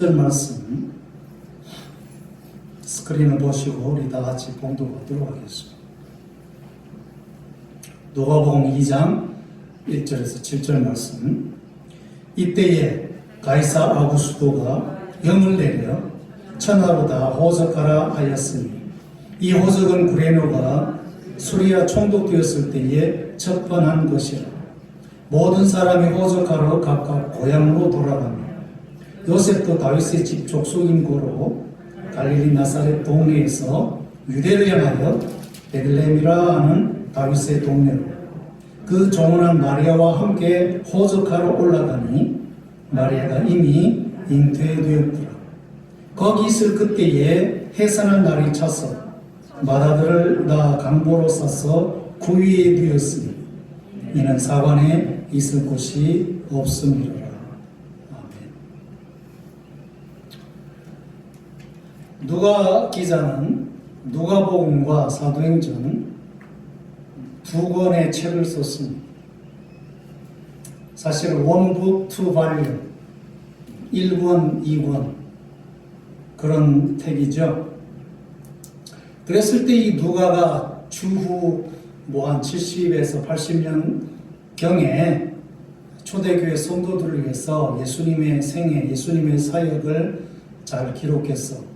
말씀 스크린을 보시고 우리 다 같이 봉독하도록 하겠습니다. 누가복음 2장 1절에서 7절 말씀. 이때에 가이사 아구스도가 영을 내려 천하로 다 호적하라 하였으니 이 호적은 구레노가 수리아 총독되었을 때에 접번한 것이라. 모든 사람이 호적하러 각각 고향으로 돌아가며 요셉도 다윗의 집 족속인 고로 갈릴리 나사렛 동네에서 유대를 향하여 베들레헴이라 하는 다윗의 동네로 그 종언한 마리아와 함께 호적하러 올라가니 마리아가 이미 잉태되었더라. 거기 있을 그때에 해산할 날이 차서 마다들을 다 강보로 싸서 구위에 두었으니 이는 사관에 있을 곳이 없음이라. 누가 기자는 누가복음과 사도행전 두 권의 책을 썼습니다. 사실 원북 투 발류 1권, 2권 그런 책이죠. 그랬을 때 이 누가가 주후 한 70에서 80년 경에 초대교회 성도들을 위해서 예수님의 생애, 예수님의 사역을 잘 기록해서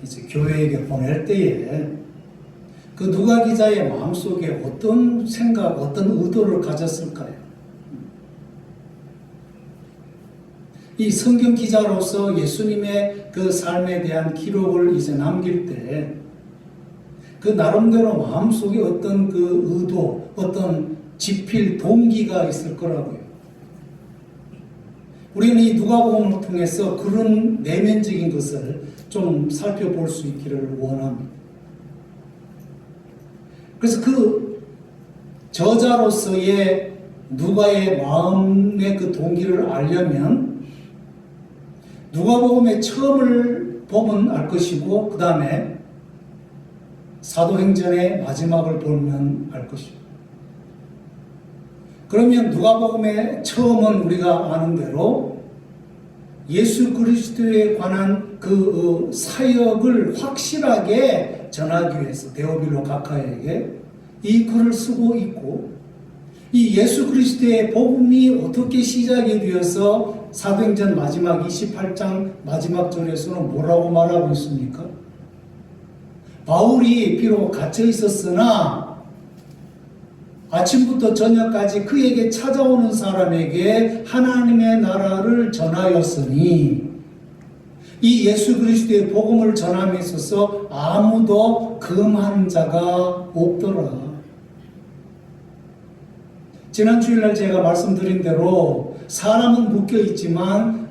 이제 교회에게 보낼 때에 그 누가 기자의 마음속에 어떤 생각, 어떤 의도를 가졌을까요? 이 성경 기자로서 예수님의 그 삶에 대한 기록을 이제 남길 때 그 나름대로 마음속에 어떤 그 의도, 어떤 지필 동기가 있을 거라고요. 우리는 이 누가복음을 통해서 그런 내면적인 것을 좀 살펴볼 수 있기를 원합니다. 그래서 그 저자로서의 누가의 마음의 그 동기를 알려면 누가복음의 처음을 보면 알 것이고 그 다음에 사도행전의 마지막을 보면 알 것입니다. 그러면 누가복음의 처음은 우리가 아는 대로 예수 그리스도에 관한 그 사역을 확실하게 전하기 위해서 데오빌로 각하에게 이 글을 쓰고 있고, 이 예수 그리스도의 복음이 어떻게 시작이 되어서 사도행전 마지막 28장 마지막 절에서는 뭐라고 말하고 있습니까? 바울이 비록 갇혀 있었으나 아침부터 저녁까지 그에게 찾아오는 사람에게 하나님의 나라를 전하였으니 이 예수 그리스도의 복음을 전함에 있어서 아무도 금한 자가 없더라. 지난 주일날 제가 말씀드린 대로 사람은 묶여 있지만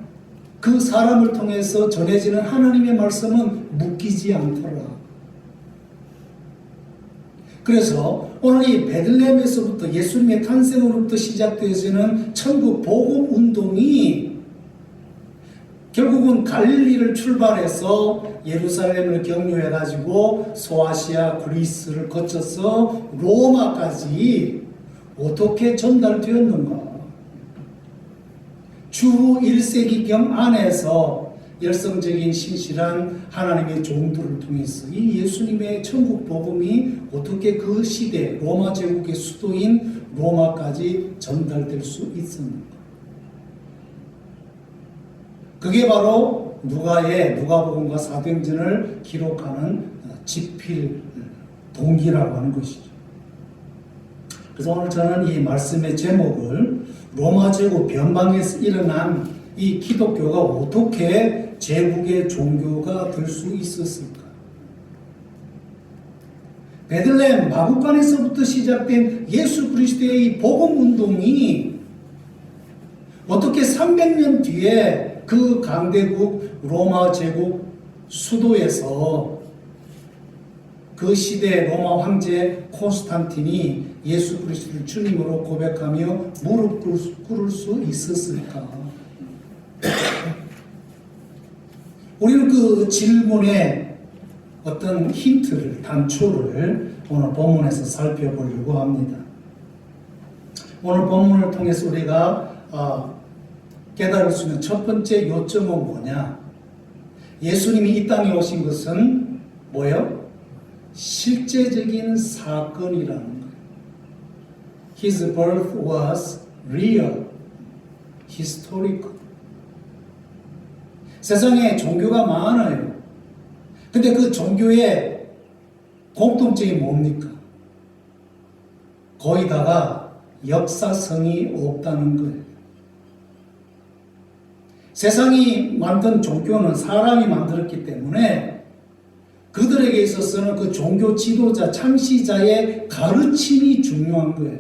그 사람을 통해서 전해지는 하나님의 말씀은 묶이지 않더라. 그래서 오늘 이 베들레헴에서부터 예수님의 탄생으로부터 시작되어지는 천국 복음 운동이 결국은 갈릴리를 출발해서 예루살렘을 경유해가지고 소아시아, 그리스를 거쳐서 로마까지 어떻게 전달되었는가? 주후 1세기경 안에서 열성적인 신실한 하나님의 종들을 통해서 이 예수님의 천국 복음이 어떻게 그 시대 로마 제국의 수도인 로마까지 전달될 수 있었는가? 그게 바로 누가복음과 사도행전을 기록하는 지필 동기라고 하는 것이죠. 그래서 오늘 저는 이 말씀의 제목을 로마 제국 변방에서 일어난 이 기독교가 어떻게 제국의 종교가 될 수 있었을까? 베들레헴 마구간에서부터 시작된 예수 그리스도의 이 복음 운동이 어떻게 300년 뒤에 그 강대국 로마 제국 수도에서 그 시대 로마 황제 콘스탄틴이 예수 그리스도를 주님으로 고백하며 무릎 꿇을 수 있었을까? 우리는 그 질문에 어떤 힌트를, 단초를 오늘 본문에서 살펴보려고 합니다. 오늘 본문을 통해서 우리가 깨달을 수 있는 첫 번째 요점은 뭐냐? 예수님이 이 땅에 오신 것은 뭐예요? 실제적인 사건이라는 거예요. His birth was real, historical. 세상에 종교가 많아요. 근데 그 종교의 공통점이 뭡니까? 거기다가 역사성이 없다는 거예요. 세상이 만든 종교는 사람이 만들었기 때문에 그들에게 있어서는 그 종교 지도자, 창시자의 가르침이 중요한 거예요.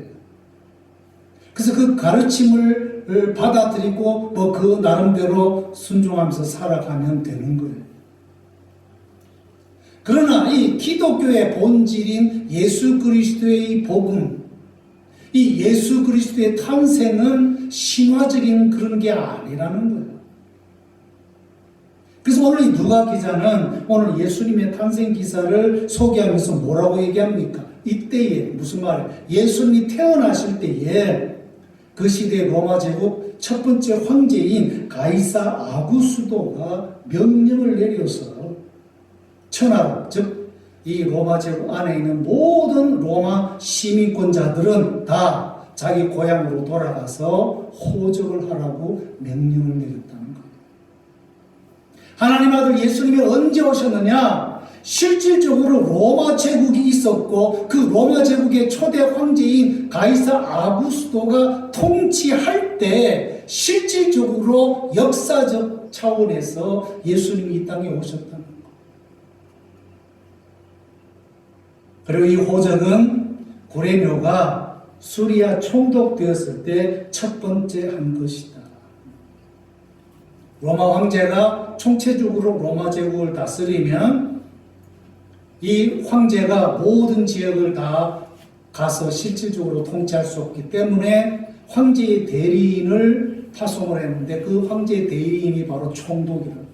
그래서 그 가르침을 받아들이고 그 나름대로 순종하면서 살아가면 되는 거예요. 그러나 이 기독교의 본질인 예수 그리스도의 복음, 이 예수 그리스도의 탄생은 신화적인 그런 게 아니라는 거예요. 그래서 오늘 이 누가 기자는 오늘 예수님의 탄생 기사를 소개하면서 뭐라고 얘기합니까? 이때에 무슨 말이에요? 예수님이 태어나실 때에 그 시대 로마 제국 첫 번째 황제인 가이사 아구스도가 명령을 내려서 천하로, 즉 이 로마 제국 안에 있는 모든 로마 시민권자들은 다 자기 고향으로 돌아가서 호적을 하라고 명령을 내렸다는 거예요. 하나님 아들 예수님이 언제 오셨느냐? 실질적으로 로마 제국이 있었고 그 로마 제국의 초대 황제인 가이사 아구스도가 통치할 때 실질적으로 역사적 차원에서 예수님이 이 땅에 오셨다는 거예요. 그리고 이 호적은 구레뇨가 수리아 총독되었을 때 첫 번째 한 것이다. 로마 황제가 총체적으로 로마 제국을 다스리면 이 황제가 모든 지역을 다 가서 실질적으로 통치할 수 없기 때문에 황제의 대리인을 파송을 했는데 그 황제의 대리인이 바로 총독이라고.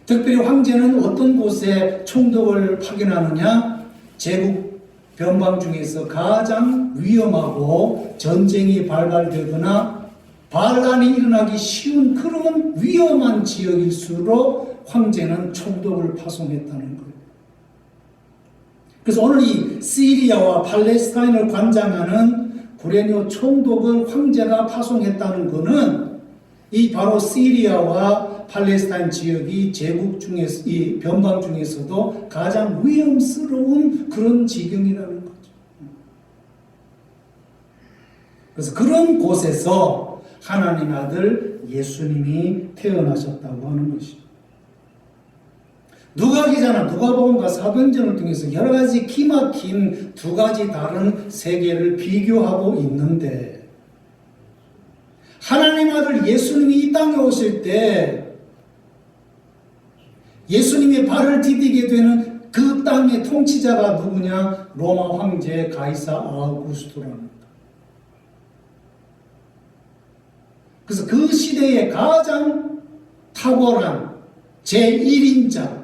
특별히 황제는 어떤 곳에 총독을 파견하느냐? 제국 변방 중에서 가장 위험하고 전쟁이 발발되거나 반란이 일어나기 쉬운 그런 위험한 지역일수록 황제는 총독을 파송했다는 거예요. 그래서 오늘 이 시리아와 팔레스타인을 관장하는 구레뇨 총독을 황제가 파송했다는 것은 이 바로 시리아와 팔레스타인 지역이 제국 중에서, 이 변방 중에서도 가장 위험스러운 그런 지경이라는 거죠. 그래서 그런 곳에서 하나님 아들 예수님이 태어나셨다고 하는 것이죠. 누가 기자는 누가복음과 사도행전을 통해서 여러 가지 기막힌 두 가지 다른 세계를 비교하고 있는데 하나님 아들 예수님이 이 땅에 오실 때 예수님의 발을 디디게 되는 그 땅의 통치자가 누구냐? 로마 황제 가이사 아우구스토랍니다. 그래서 그 시대에 가장 탁월한 제1인자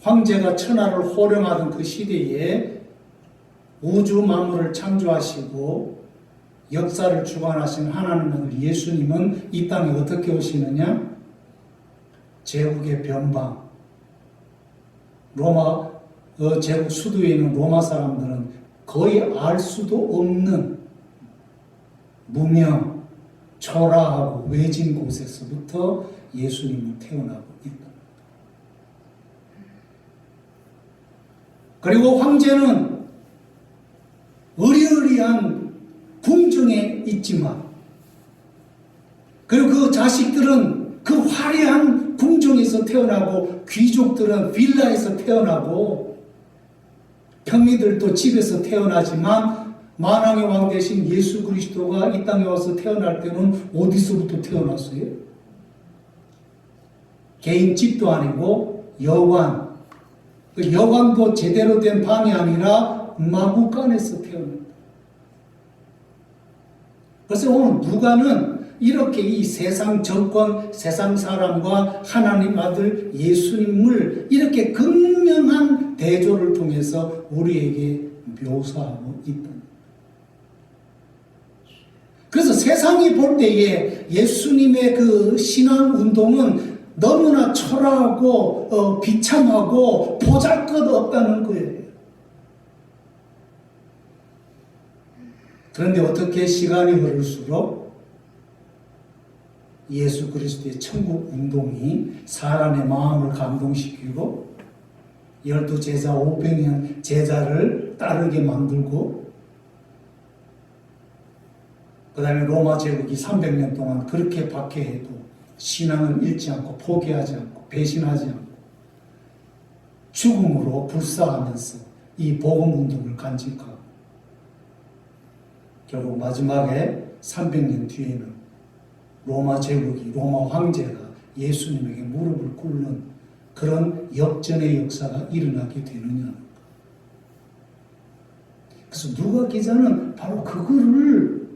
황제가 천하를 호령하던 그 시대에 우주 만물을 창조하시고 역사를 주관하신 하나님 아들 예수님은 이 땅에 어떻게 오시느냐? 제국의 변방, 로마 제국 수도에 있는 로마 사람들은 거의 알 수도 없는 무명, 초라하고 외진 곳에서부터 예수님은 태어나고 있다. 그리고 황제는 의리의리한 궁정에 있지만 그리고 그 자식들은 그 화려한 궁정에서 태어나고 귀족들은 빌라에서 태어나고 평민들도 집에서 태어나지만 만왕의 왕 대신 예수 그리스도가 이 땅에 와서 태어날 때는 어디서부터 태어났어요? 개인 집도 아니고 여관, 그 여관도 제대로 된 방이 아니라 마구간에서 태어납니다. 그래서 오늘 누가는 이렇게 이 세상 정권, 세상 사람과 하나님 아들 예수님을 이렇게 극명한 대조를 통해서 우리에게 묘사하고 있다. 그래서 세상이 볼 때에 예수님의 그 신앙 운동은 너무나 초라하고 비참하고 보잘것없다는 거예요. 그런데 어떻게 시간이 흐를수록 예수 그리스도의 천국 운동이 사람의 마음을 감동시키고 12제자 500명 제자를 따르게 만들고 그 다음에 로마 제국이 300년 동안 그렇게 박해해도 신앙을 잃지 않고 포기하지 않고 배신하지 않고 죽음으로 불사하면서 이 복음 운동을 간직하고 결국 마지막에 300년 뒤에는 로마 제국이 로마 황제가 예수님에게 무릎을 꿇는 그런 역전의 역사가 일어나게 되느냐. 그래서 누가 기자는 바로 그거를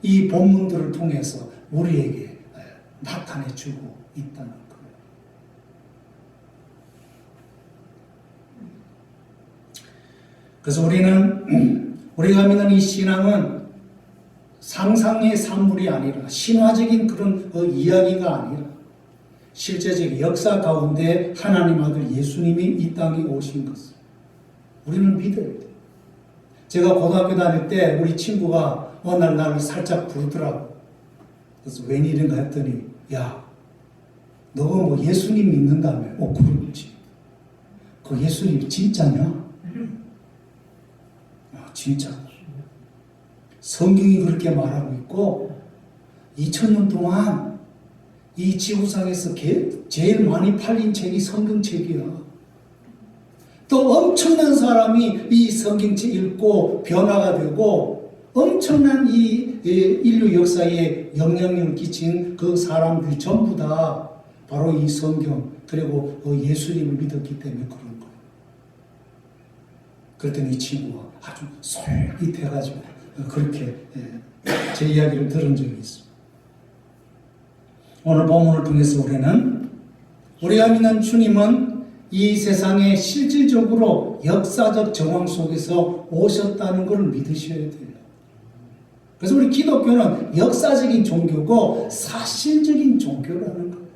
이 본문들을 통해서 우리에게 나타내 주고 있다는 거예요. 그래서 우리가 믿는 이 신앙은 상상의 산물이 아니라 신화적인 그런 이야기가 아니라 실제적 역사 가운데 하나님 아들 예수님이 이 땅에 오신 것을 우리는 믿어야 돼요. 제가 고등학교 다닐 때 우리 친구가 어느 날 나를 살짝 부르더라고. 그래서 웬일인가 했더니 야, 너가 뭐 예수님 믿는다며? 그렇지. 그 예수님 진짜냐? 진짜. 성경이 그렇게 말하고 있고 2000년 동안 이 지구상에서 제일 많이 팔린 책이 성경책이야. 또 엄청난 사람이 이 성경책 읽고 변화가 되고 엄청난 이 인류 역사에 영향력을 끼친 그 사람들이 전부 다 바로 이 성경 그리고 예수님을 믿었기 때문에 그런 거예요. 그랬더니 이 친구가 아주 솔깃해가지고 그렇게 제 이야기를 들은 적이 있습니다. 오늘 본문을 통해서 우리가 믿는 주님은 이 세상에 실질적으로 역사적 정황 속에서 오셨다는 것을 믿으셔야 돼요. 그래서 우리 기독교는 역사적인 종교고 사실적인 종교라는 거예요.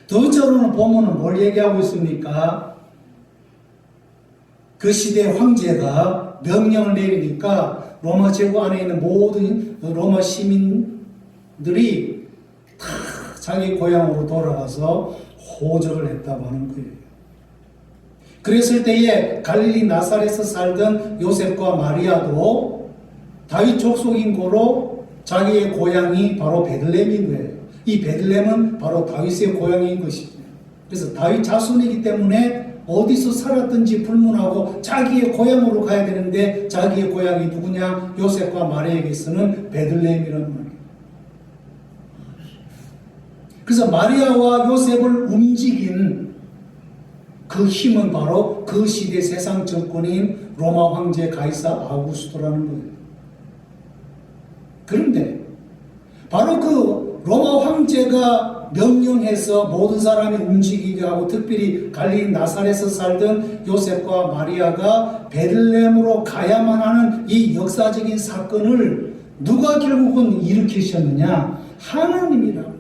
두 번째로는 본문은 뭘 얘기하고 있습니까? 그 시대의 황제가 명령을 내리니까 로마 제국 안에 있는 모든 로마 시민들이 다 자기 고향으로 돌아가서 호적을 했다고 하는 거예요. 그랬을 때에 갈릴리 나사렛에서 살던 요셉과 마리아도 다윗 족속인 고로 자기의 고향이 바로 베들레헴인 거예요. 이 베들레헴은 바로 다윗의 고향인 것이죠. 그래서 다윗 자손이기 때문에 어디서 살았든지 불문하고 자기의 고향으로 가야 되는데 자기의 고향이 누구냐? 요셉과 마리아에게서는 베들레헴이라는 말이에요. 그래서 마리아와 요셉을 움직인 그 힘은 바로 그 시대 세상 정권인 로마 황제 가이사 아우구스토라는 거예요. 그런데 바로 그 로마 황제가 명령해서 모든 사람이 움직이게 하고 특별히 갈릴리 나사렛에서 살던 요셉과 마리아가 베들레헴으로 가야만 하는 이 역사적인 사건을 누가 결국은 일으키셨느냐? 하나님이라고.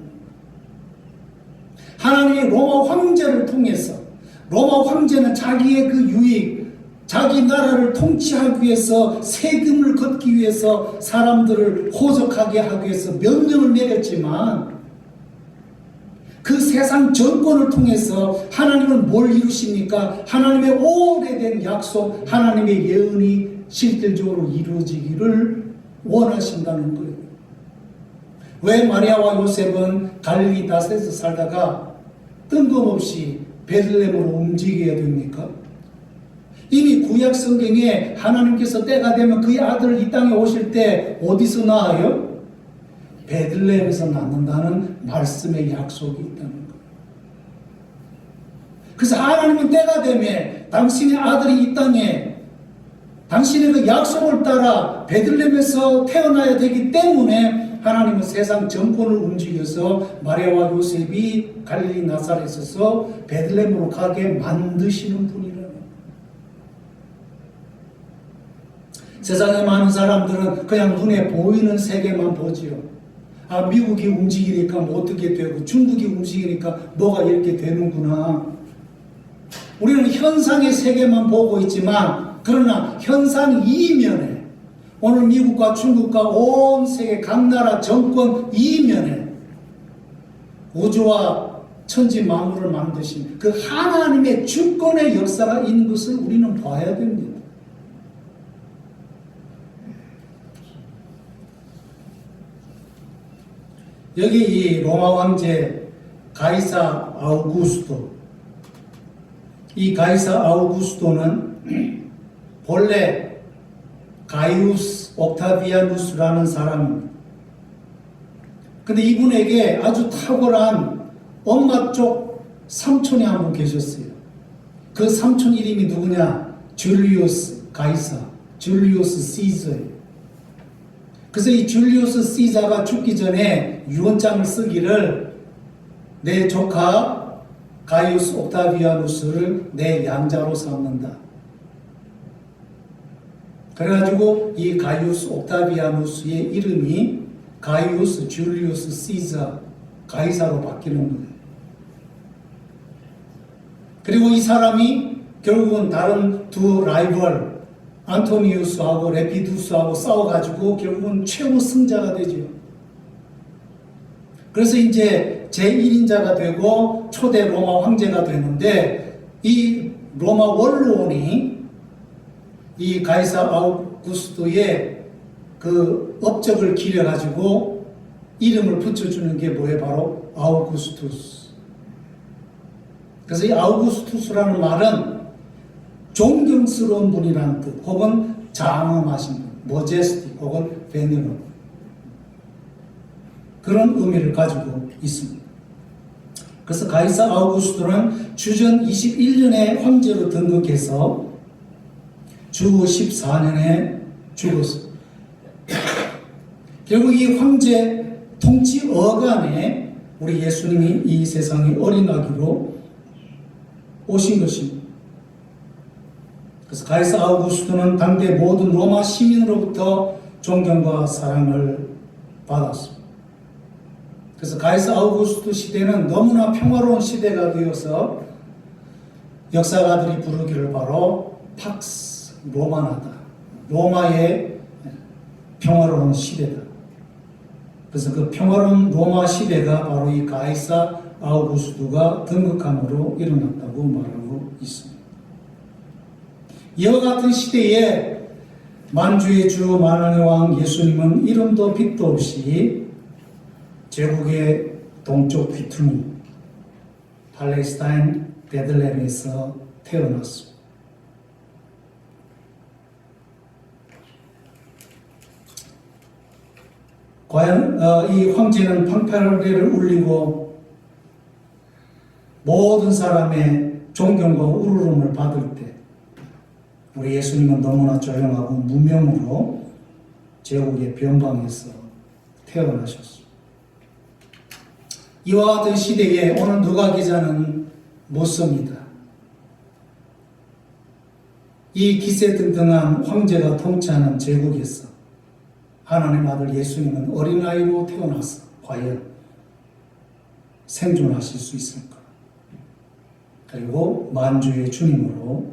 하나님이 로마 황제를 통해서 로마 황제는 자기의 그 유익, 자기 나라를 통치하기 위해서 세금을 걷기 위해서 사람들을 호적하게 하기 위해서 명령을 내렸지만 그 세상 정권을 통해서 하나님은 뭘 이루십니까? 하나님의 오래된 약속, 하나님의 예언이 실질적으로 이루어지기를 원하신다는 거예요. 왜 마리아와 요셉은 갈릴리 나사렛에서 살다가 뜬금없이 베들레헴으로 움직여야 됩니까? 이미 구약 성경에 하나님께서 때가 되면 그의 아들 이 땅에 오실 때 어디서 낳아요? 베들레헴에서 낳는다는 말씀의 약속이 있다는 거예요. 그래서 하나님은 때가 되면 당신의 아들이 이 땅에 당신의 그 약속을 따라 베들레헴에서 태어나야 되기 때문에 하나님은 세상 정권을 움직여서 마리아와 요셉이 갈릴리 나사렛에서 베들레헴으로 가게 만드시는 분이라는 거예요. 세상에 많은 사람들은 그냥 눈에 보이는 세계만 보지요. 아, 미국이 움직이니까 뭐 어떻게 되고 중국이 움직이니까 뭐가 이렇게 되는구나. 우리는 현상의 세계만 보고 있지만 그러나 현상 이면에 오늘 미국과 중국과 온 세계 각 나라 정권 이면에 우주와 천지 만물을 만드신 그 하나님의 주권의 역사가 있는 것을 우리는 봐야 됩니다. 여기 이 로마 황제 가이사 아우구스토, 이 가이사 아우구스토는 본래 가이우스 옥타비아누스라는 사람입니다. 근데 이분에게 아주 탁월한 엄마 쪽 삼촌이 한 분 계셨어요. 그 삼촌 이름이 누구냐? 줄리우스 가이사, 줄리우스 시저예요. 그래서 이 줄리우스 시자가 죽기 전에 유언장을 쓰기를 내 조카 가이우스 옥타비아누스를 내 양자로 삼는다. 그래가지고 이 가이우스 옥타비아누스의 이름이 가이우스 줄리우스 시자 가이사로 바뀌는 거예요. 그리고 이 사람이 결국은 다른 두 라이벌 안토니우스하고 레피두스하고 싸워가지고 결국은 최고 승자가 되죠. 그래서 이제 제1인자가 되고 초대 로마 황제가 되는데 이 로마 원로원이 이 가이사 아우구스토의 그 업적을 기려가지고 이름을 붙여주는 게 뭐예요? 바로 아우구스투스. 그래서 이 아우구스투스라는 말은 존경스러운 분이라는 뜻, 혹은 장엄하신 분, 모제스티, 혹은 베네로, 그런 의미를 가지고 있습니다. 그래서 가이사 아우구스토는 주전 21년에 황제로 등극해서 주 14년에 죽었습니다. 결국 이 황제 통치 어간에 우리 예수님이 이 세상에 어린아기로 오신 것입니다. 그래서 가이사 아우구스토는 당대 모든 로마 시민으로부터 존경과 사랑을 받았습니다. 그래서 가이사 아우구스토 시대는 너무나 평화로운 시대가 되어서 역사가들이 부르기를 바로 팍스 로마나다, 로마의 평화로운 시대다. 그래서 그 평화로운 로마 시대가 바로 이 가이사 아우구스토가 등극함으로 일어났다고 말하고 있습니다. 이와 같은 시대에 만주의 주 만왕의 왕 예수님은 이름도 빛도 없이 제국의 동쪽 귀퉁이 팔레스타인 베들레헴에서 태어났습니다. 과연 이 황제는 판파레를 울리고 모든 사람의 존경과 우러름을 받을 때 우리 예수님은 너무나 조용하고 무명으로 제국의 변방에서 태어나셨습니다. 이와 같은 시대에 오늘 누가 기자는 묻습니다. 이 기세등등한 황제가 통치하는 제국에서 하나님 아들 예수님은 어린아이로 태어나서 과연 생존하실 수 있을까? 그리고 만주의 주님으로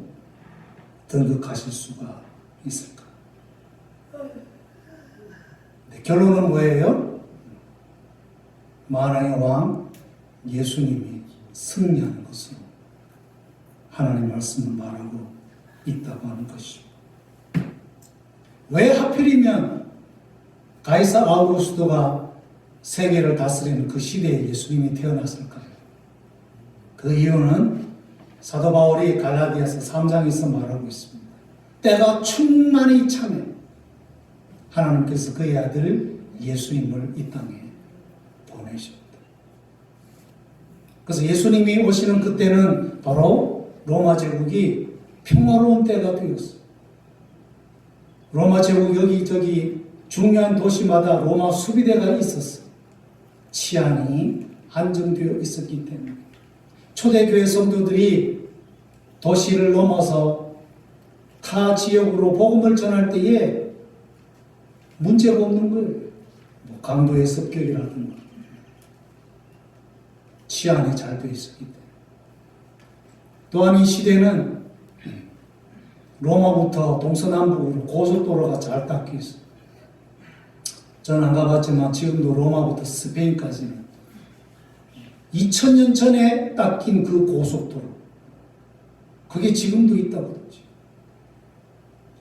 등극하실 수가 있을까? 네, 결론은 뭐예요? 만왕의 왕 예수님이 승리하는 것으로 하나님 말씀을 말하고 있다고 하는 것이죠. 왜 하필이면 가이사 아우구스토가 세계를 다스리는 그 시대에 예수님이 태어났을까요? 그 이유는 사도 바울이 갈라디아서 3장에서 말하고 있습니다. 때가 충만히 차매 하나님께서 그의 아들 예수님을 이 땅에 보내셨다. 그래서 예수님이 오시는 그때는 바로 로마 제국이 평화로운 때가 되었어요. 로마 제국 여기저기 중요한 도시마다 로마 수비대가 있었어요. 치안이 안정되어 있었기 때문에 초대교회 성도들이 도시를 넘어서 타 지역으로 복음을 전할 때에 문제가 없는 거예요. 강도의 습격이라든가 치안이 잘 되어 있었기 때문에. 또한 이 시대는 로마부터 동서남북으로 고속도로가 잘 닦여 있어요. 저는 안 가봤지만 지금도 로마부터 스페인까지는 2000년 전에 닦인 그 고속도로, 그게 지금도 있다고 그러죠.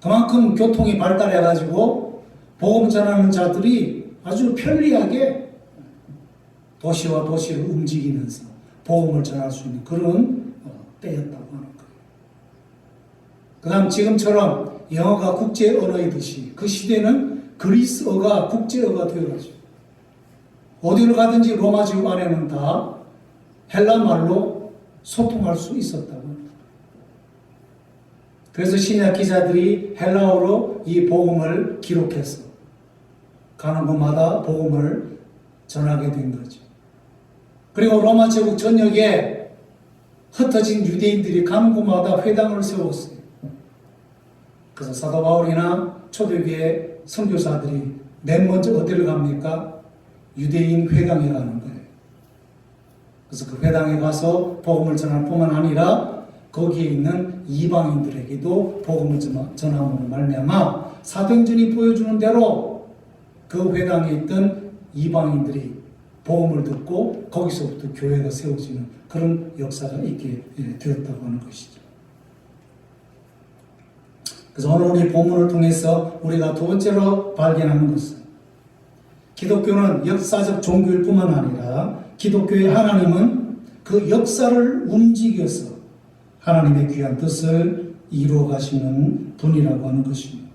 그만큼 교통이 발달해가지고 복음 전하는 자들이 아주 편리하게 도시와 도시를 움직이면서 복음을 전할 수 있는 그런 때였다고 하는 거예요. 그 다음 지금처럼 영어가 국제 언어이듯이 그 시대는 그리스어가 국제어가 되어가지고 어디를 가든지 로마 지구 안에는 다 헬라 말로 소통할 수 있었다고 합니다. 그래서 신약 기자들이 헬라어로 이 복음을 기록해서 가는 곳마다 복음을 전하게 된 거죠. 그리고 로마 제국 전역에 흩어진 유대인들이 가는 곳마다 회당을 세웠어요. 그래서 사도 바울이나 초대교회 선교사들이 맨 먼저 어디를 갑니까? 유대인 회당에 가는 거예요. 그래서 그 회당에 가서 복음을 전할 뿐만 아니라 거기에 있는 이방인들에게도 복음을 전함으로 말미암아 사도행전이 보여주는 대로 그 회당에 있던 이방인들이 복음을 듣고 거기서부터 교회가 세워지는 그런 역사가 있게 되었다고 하는 것이죠. 그래서 오늘 우리 본문을 통해서 우리가 두 번째로 발견하는 것은 기독교는 역사적 종교일 뿐만 아니라 기독교의 하나님은 그 역사를 움직여서 하나님의 귀한 뜻을 이루어 가시는 분이라고 하는 것입니다.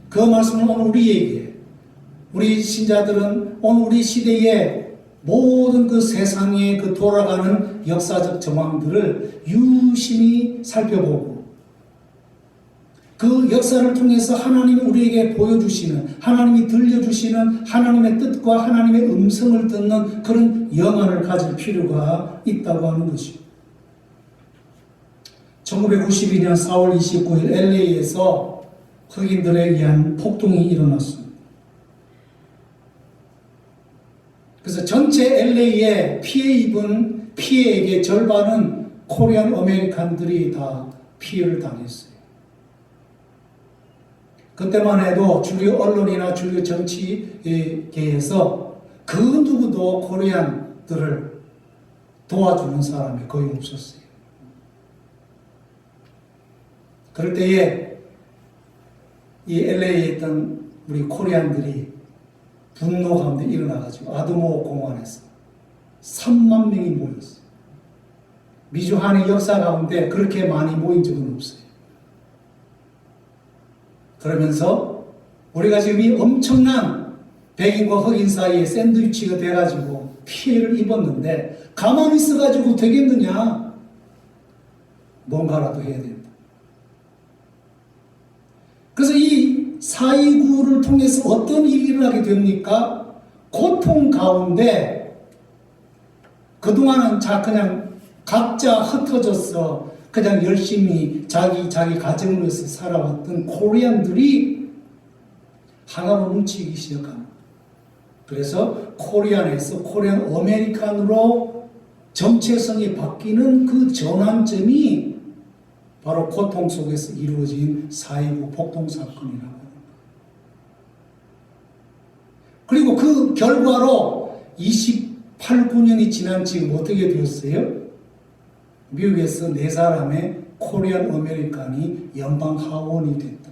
그 말씀은 오늘 우리에게, 우리 신자들은 오늘 우리 시대의 모든 그 세상의 그 돌아가는 역사적 정황들을 유심히 살펴보고 그 역사를 통해서 하나님이 우리에게 보여주시는, 하나님이 들려주시는 하나님의 뜻과 하나님의 음성을 듣는 그런 영안을 가질 필요가 있다고 하는 것입니다. 1992년 4월 29일 LA에서 흑인들에 의한 폭동이 일어났습니다. 그래서 전체 LA에 피해 입은 피해액의 절반은 코리안 아메리칸들이 다 피해를 당했어요. 그때만 해도 주류 언론이나 주류 정치계에서 그 누구도 코리안들을 도와주는 사람이 거의 없었어요. 그럴 때에 이 LA에 있던 우리 코리안들이 분노 가운데 일어나가지고 아드모 공원에서 3만 명이 모였어요. 미주 한의 역사 가운데 그렇게 많이 모인 적은 없어요. 그러면서 우리가 지금 이 엄청난 백인과 흑인 사이에 샌드위치가 돼가지고 피해를 입었는데 가만히 있어가지고 되겠느냐? 뭔가라도 해야 된다. 그래서 이 4.29를 통해서 어떤 일이 일어나게 됩니까? 고통 가운데 그동안은 그냥 각자 흩어져서 그냥 열심히 자기 가정을 위해서 살아왔던 코리안들이 하나로 뭉치기 시작합니다. 그래서 코리안에서 코리안 아메리칸으로 정체성이 바뀌는 그 전환점이 바로 고통 속에서 이루어진 4.29 폭동 사건이라고 합니다. 그리고 그 결과로 9년이 지난 지금 어떻게 되었어요? 미국에서 4사람의 코리안 아메리칸이 연방 하원이 됐다.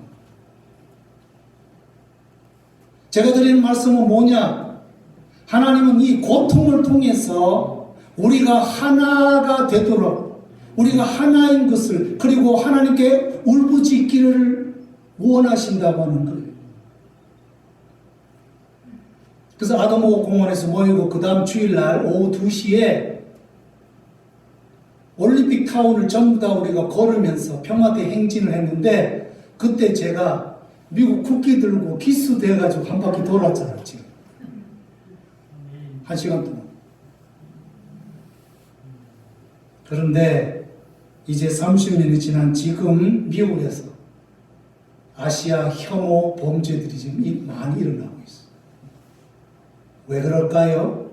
제가 드리는 말씀은 뭐냐? 하나님은 이 고통을 통해서 우리가 하나가 되도록, 우리가 하나인 것을, 그리고 하나님께 울부짖기를 원하신다고 하는 거예요. 그래서 아드모 공원에서 모이고 그 다음 주일날 오후 2시에 올림픽 타운을 전부 다 우리가 걸으면서 평화대 행진을 했는데 그때 제가 미국 국기 들고 기수 돼가지고 한 바퀴 돌았잖아요. 지금 1시간 동안. 그런데 이제 30년이 지난 지금 미국에서 아시아 혐오 범죄들이 지금 많이 일어나고 있어요. 왜 그럴까요?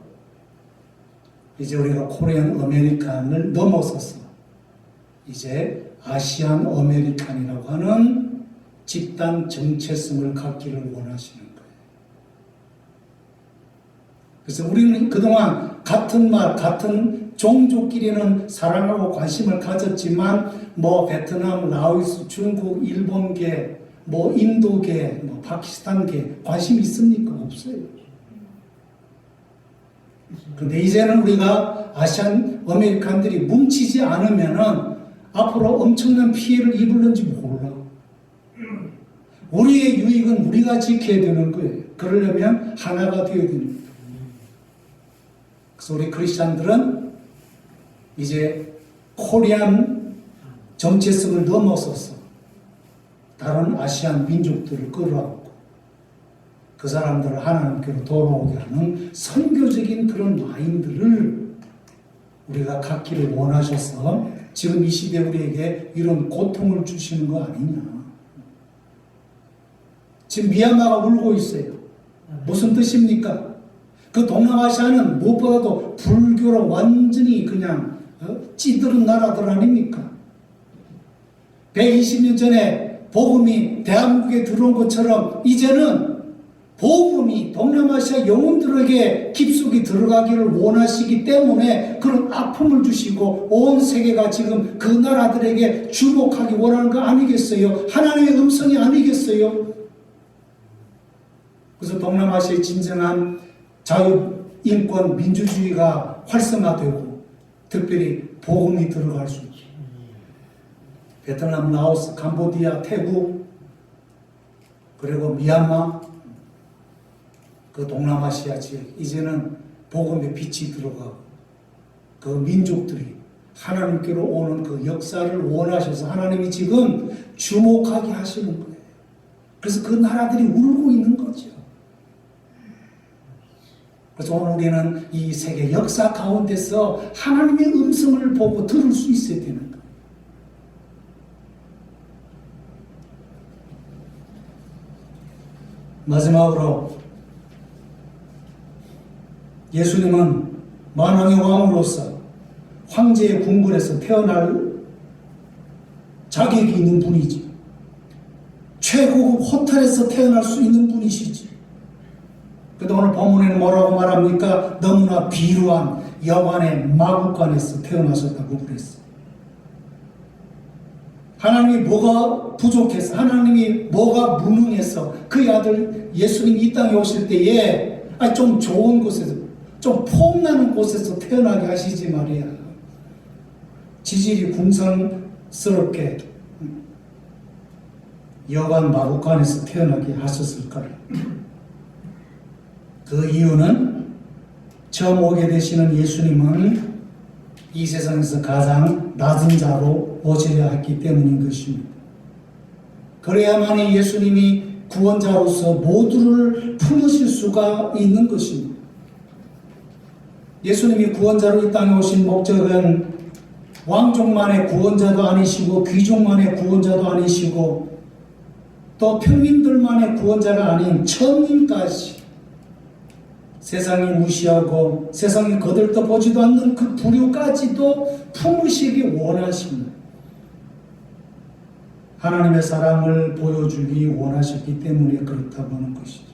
이제 우리가 코리안 아메리칸을 넘어서서 이제 아시안 아메리칸이라고 하는 집단 정체성을 갖기를 원하시는 거예요. 그래서 우리는 그동안 같은 말, 같은 종족끼리는 사랑하고 관심을 가졌지만 베트남, 라오스, 중국, 일본계, 인도계, 파키스탄계 관심 있습니까? 없어요. 그런데 이제는 우리가 아시안 아메리칸들이 뭉치지 않으면은 앞으로 엄청난 피해를 입을는지 몰라. 우리의 유익은 우리가 지켜야 되는 거예요. 그러려면 하나가 되어야 됩니다. 그래서 우리 크리스찬들은 이제 코리안 정체성을 넘어서서 다른 아시안 민족들을 끌어안고 그 사람들을 하나님께로 돌아오게 하는 선교적인 그런 마인드를 우리가 갖기를 원하셔서 지금 이 시대 우리에게 이런 고통을 주시는 거 아니냐. 지금 미얀마가 울고 있어요. 무슨 뜻입니까? 그 동남아시아는 무엇보다도 불교로 완전히 그냥 찌들은 나라들 아닙니까? 120년 전에 복음이 대한민국에 들어온 것처럼 이제는 복음이 동남아시아 영혼들에게 깊숙이 들어가기를 원하시기 때문에 그런 아픔을 주시고 온 세계가 지금 그 나라들에게 주목하기 원하는 거 아니겠어요? 하나님의 음성이 아니겠어요? 그래서 동남아시아의 진정한 자유, 인권, 민주주의가 활성화되고 특별히 복음이 들어갈 수 있죠. 베트남, 라오스, 캄보디아, 태국 그리고 미얀마 그 동남아시아 지역 이제는 복음의 빛이 들어가고 그 민족들이 하나님께로 오는 그 역사를 원하셔서 하나님이 지금 주목하게 하시는 거예요. 그래서 그 나라들이 울고 있는 거죠. 그래서 오늘 우리는 이 세계 역사 가운데서 하나님의 음성을 보고 들을 수 있어야 되는 거예요. 마지막으로 예수님은 만왕의 왕으로서 황제의 궁궐에서 태어날 자격이 있는 분이지. 최고급 호텔에서 태어날 수 있는 분이시지. 그런데 오늘 본문에는 뭐라고 말합니까? 너무나 비루한 여관의 마구간에서 태어나셨다고 그랬어요. 하나님이 뭐가 부족해서, 하나님이 뭐가 무능해서 그 아들 예수님이 이 땅에 오실 때에 좀 좋은 곳에서, 좀 폼나는 곳에서 태어나게 하시지 말이야. 지질이 궁성스럽게 여관 마구간에서 태어나게 하셨을까요? 그 이유는 처음 오게 되시는 예수님은 이 세상에서 가장 낮은 자로 오시려 했기 때문인 것입니다. 그래야만이 예수님이 구원자로서 모두를 품으실 수가 있는 것입니다. 예수님이 구원자로 이 땅에 오신 목적은 왕족만의 구원자도 아니시고 귀족만의 구원자도 아니시고 또 평민들만의 구원자가 아닌 천민까지 세상이 무시하고 세상이 거들떠보지도 않는 그 부류까지도 품으시기 원하십니다. 하나님의 사랑을 보여주기 원하셨기 때문에 그렇다고 하는 것이죠.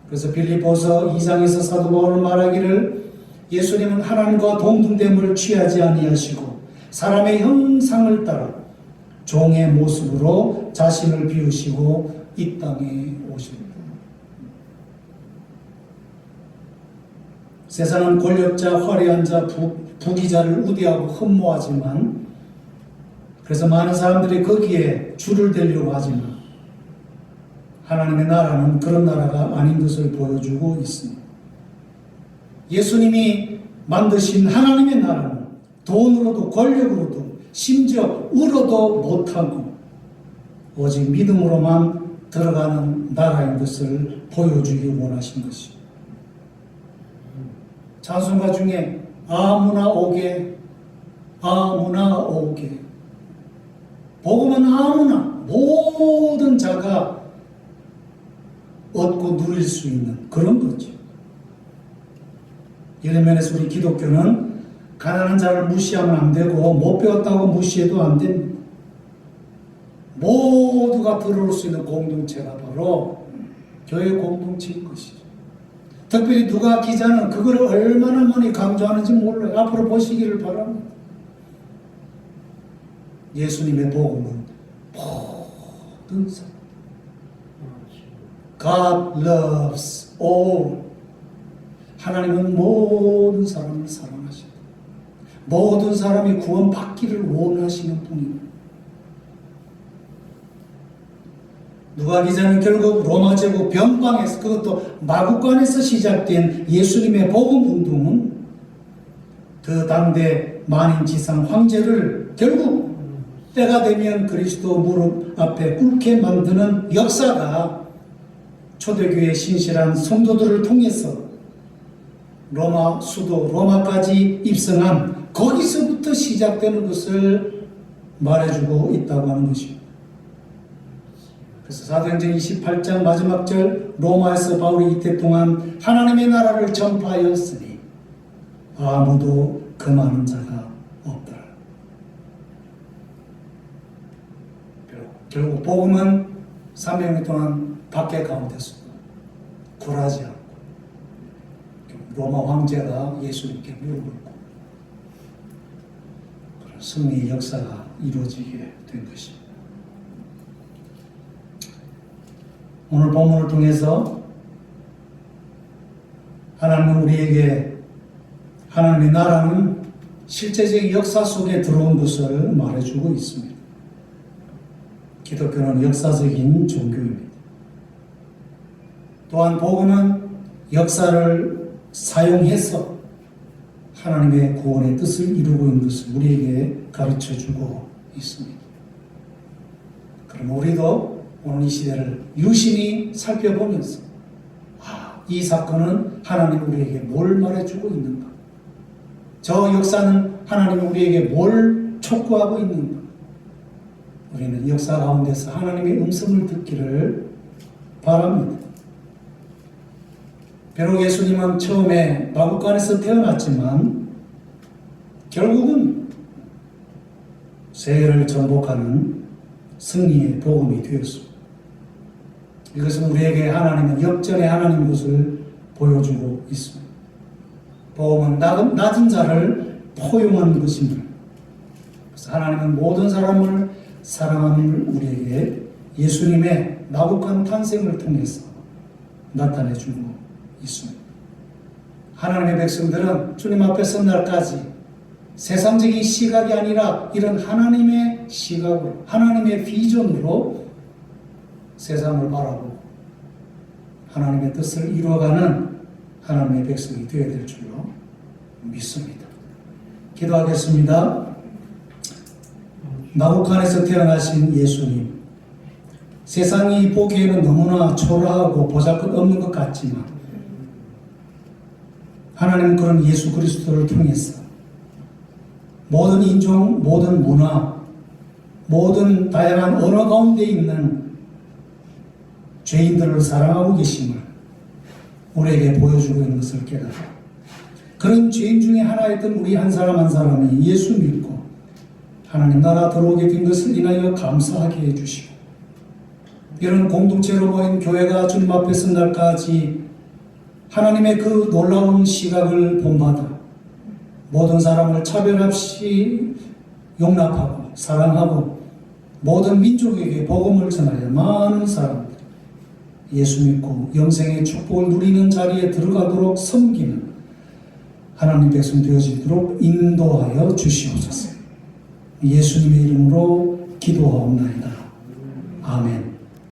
그래서 빌립보서 2장에서 사도 바울은 말하기를 예수님은 하나님과 동등됨을 취하지 아니하시고 사람의 형상을 따라 종의 모습으로 자신을 비우시고 이 땅에 오십니다. 세상은 권력자, 화려한 자, 부귀자를 우대하고 흠모하지만 그래서 많은 사람들이 거기에 줄을 대려고 하지만 하나님의 나라는 그런 나라가 아닌 것을 보여주고 있습니다. 예수님이 만드신 하나님의 나라는 돈으로도 권력으로도 심지어 울어도 못하고 오직 믿음으로만 들어가는 나라인 것을 보여주기 원하신 것입니다. 찬송가 중에 아무나 오게 아무나 오게 복음은 아무나 모든 자가 얻고 누릴 수 있는 그런 거죠. 이런 면에서 우리 기독교는 가난한 자를 무시하면 안 되고 못 배웠다고 무시해도 안 됩니다. 모두가 들어올 수 있는 공동체가 바로 교회 공동체인 것이죠. 특별히 누가 기자는 그걸 얼마나 많이 강조하는지 몰라요. 앞으로 보시기를 바랍니다. 예수님의 복음은 모든 사람. God loves all. 하나님은 모든 사람을 사랑하신다. 모든 사람이 구원받기를 원하시는 분입니다. 누가 기자는 결국 로마 제국 변방에서, 그것도 마국간에서 시작된 예수님의 복음 운동은 그 당대 만인지상 황제를 결국 때가 되면 그리스도 무릎 앞에 꿇게 만드는 역사가 초대교회 신실한 성도들을 통해서 로마 수도 로마까지 입성한 거기서부터 시작되는 것을 말해주고 있다고 하는 것입니다. 그래서 사도행전 28장 마지막 절, 로마에서 바울이 이때 동안 하나님의 나라를 전파하였으니 아무도 금하는 자가 없더라. 결국 복음은 300년 동안 박해 가운데서 굴하지 않고 로마 황제가 예수님께 무릎을 꿇고 그런 승리의 역사가 이루어지게 된 것입니다. 오늘 본문을 통해서 하나님은 우리에게 하나님의 나라는 실제적인 역사 속에 들어온 것을 말해주고 있습니다. 기독교는 역사적인 종교입니다. 또한 복음은 역사를 사용해서 하나님의 구원의 뜻을 이루고 있는 것을 우리에게 가르쳐주고 있습니다. 그럼 우리도 오늘 이 시대를 유심히 살펴보면서 이 사건은 하나님이 우리에게 뭘 말해주고 있는가? 저 역사는 하나님이 우리에게 뭘 촉구하고 있는가? 우리는 역사 가운데서 하나님의 음성을 듣기를 바랍니다. 비록 예수님은 처음에 마국간에서 태어났지만 결국은 세계를 정복하는 승리의 복음이 되었습니다. 이것은 우리에게 하나님은 역전의 하나님 것을 보여주고 있습니다. 복음은 낮은 자를 포용하는 것입니다. 그래서 하나님은 모든 사람을 사랑하는 우리에게 예수님의 나복한 탄생을 통해서 나타내주고 있습니다. 하나님의 백성들은 주님 앞에 선 날까지 세상적인 시각이 아니라 이런 하나님의 시각으로, 하나님의 비전으로 세상을 바라보고 하나님의 뜻을 이루어가는 하나님의 백성이 되어야 될 줄로 믿습니다. 기도하겠습니다. 나복간에서 태어나신 예수님, 세상이 보기에는 너무나 초라하고 보잘것없는 것 같지만 하나님은 그런 예수 그리스도를 통해서 모든 인종, 모든 문화, 모든 다양한 언어 가운데 있는 죄인들을 사랑하고 계심을 우리에게 보여주고 있는 것을 깨달아 그런 죄인 중에 하나였던 우리 한 사람 한 사람이 예수 믿고 하나님 나라 들어오게 된 것을 인하여 감사하게 해주시고 이런 공동체로 모인 교회가 주님 앞에 선 날까지 하나님의 그 놀라운 시각을 본받아 모든 사람을 차별 없이 용납하고 사랑하고 모든 민족에게 복음을 전하여 많은 사람들 예수 믿고 영생의 축복을 누리는 자리에 들어가도록 섬기는 하나님 백성 되어지도록 인도하여 주시옵소서. 예수님의 이름으로 기도하옵나이다. 아멘.